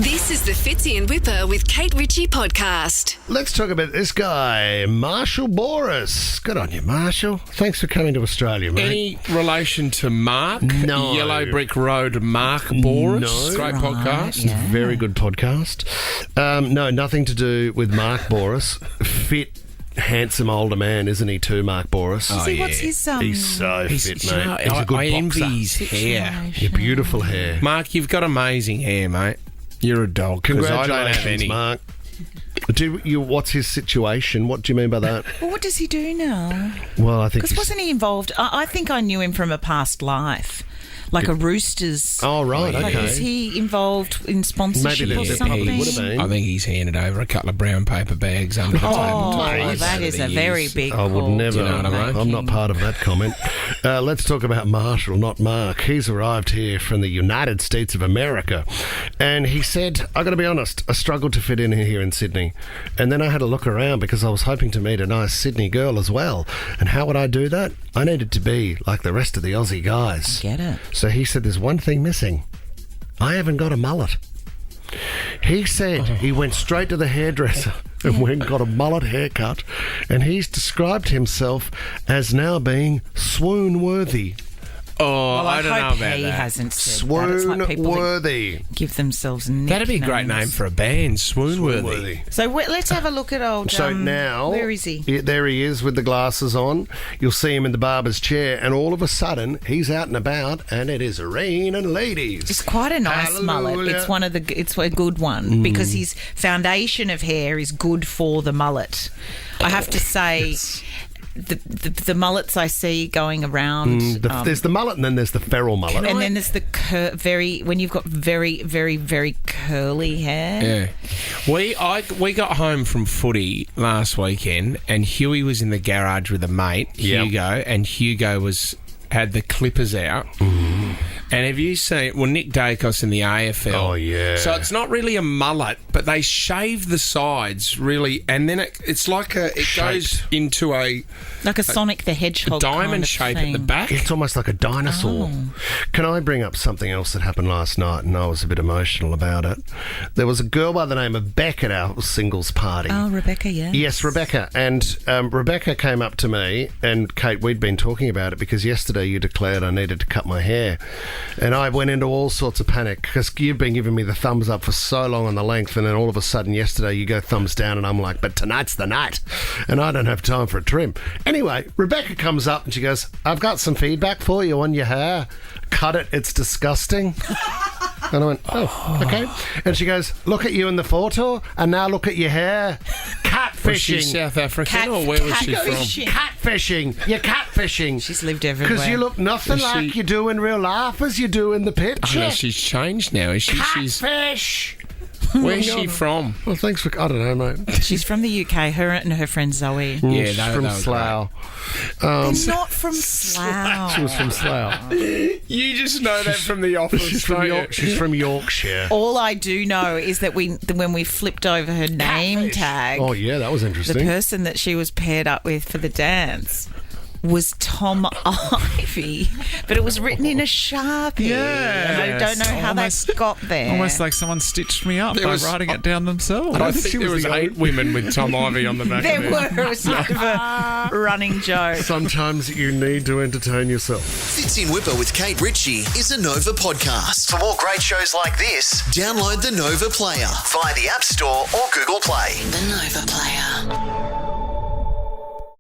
This is the Fitzy and Whipper with Kate Ritchie podcast. Let's talk about this guy, Marshall Boris. Good on you, Marshall. Thanks for coming to Australia, mate. Any relation to Mark? No. Yellow Brick Road, Mark Boris? No. Great podcast. Yeah. Very good podcast. No, nothing to do with Mark Boris. Fit, handsome older man, isn't he too, Mark Boris? See, what's his He's so fit, you mate. know, He's a good I envy boxer. his hair. Your beautiful hair. Mark, you've got amazing hair, mate. You're a dog. 'cause I don't have Congratulations, any. Mark. What's his situation? What do you mean by that? Well, what does he do now? Well, I think Because wasn't he involved? I think I knew him from a past life, like a Roosters. Oh, right, Like, okay. was he involved in sponsorship Maybe or there something? probably would have been. I think he's handed over a couple of brown paper bags under the table. Oh, mate. that is a very big I would call never. to You know what I mean? I'm not part of that comment. Let's talk about Marshall, not Mark. He's arrived here from the United States of America. And he said, I got to be honest, I struggled to fit in here in Sydney. And then I had a look around because I was hoping to meet a nice Sydney girl as well. And how would I do that? I needed to be like the rest of the Aussie guys. Get it? So he said, there's one thing missing. I haven't got a mullet. He said he went straight to the hairdresser and went and got a mullet haircut, and he's described himself as now being swoon-worthy. Oh, Well, I don't know hope about he that. hasn't said that. It's like people that Swoon-worthy. give themselves nicknames. That'd be a great name for a band, Swoonworthy. Swoon-worthy. So let's have a look at old. So now, where is he? There he is with the glasses on. You'll see him in the barber's chair, and all of a sudden, he's out and about, and it is raining ladies. It's quite a nice mullet. Hallelujah. It's a good one because his foundation of hair is good for the mullet. I have to say, the mullets I see going around. There's the mullet, and then there's the feral mullet. And then there's the when you've got very, very, very curly hair. Yeah. We got home from footy last weekend and Huey was in the garage with a mate, Yep. Hugo, and Hugo had the clippers out. And have you seen, Nick Dacos in the AFL. Oh, yeah. So it's not really a mullet, but they shave the sides really, and then it's like it goes into a Like a Sonic the Hedgehog diamond kind of shape thing. at the back. It's almost like a dinosaur. Can I bring up something else that happened last night, and I was a bit emotional about it? There was a girl by the name of Beck at our singles party. Oh, Rebecca, yes. Yes, Rebecca. And Rebecca came up to me, and Kate, we'd been talking about it because yesterday you declared I needed to cut my hair. And I went into all sorts of panic because you've been giving me the thumbs up for so long on the length, and then all of a sudden yesterday you go thumbs down, and I'm like, but tonight's the night, and I don't have time for a trim. Anyway, Rebecca comes up and she goes, I've got some feedback for you on your hair. Cut it, it's disgusting. And I went, oh, okay. And she goes, look at you in the photo, and now look at your hair. Was she Catfishing. South African or where was she from? Catfishing. You're catfishing. She's lived everywhere. Because you look nothing Is like she- you do in real life as you do in the picture. Oh, no, she's changed now. Is she? Catfish. Where's she from? Well, thanks for... I don't know, mate. She's from the UK, her and her friend Zoe. Yeah, She's they from were Slough. They're not from Slough. She was from Slough. You just know that from the office. She's from York. She's from Yorkshire. All I do know is that when we flipped over her name tag, Oh, yeah, that was the interesting. person that she was paired up with for the dance was Tom Ivy, but it was written in a Sharpie. Yeah. And I don't know how Almost- that got there. Almost like someone stitched me up There by was- writing it down themselves. I think think she there was was the 8 women with Tom Ivy on the back there of it. were. It was sort of a running joke. Sometimes you need to entertain yourself. Fitzy and Whipper with Kate Ritchie is a Nova podcast. For more great shows like this, download the Nova player via the App Store or Google Play.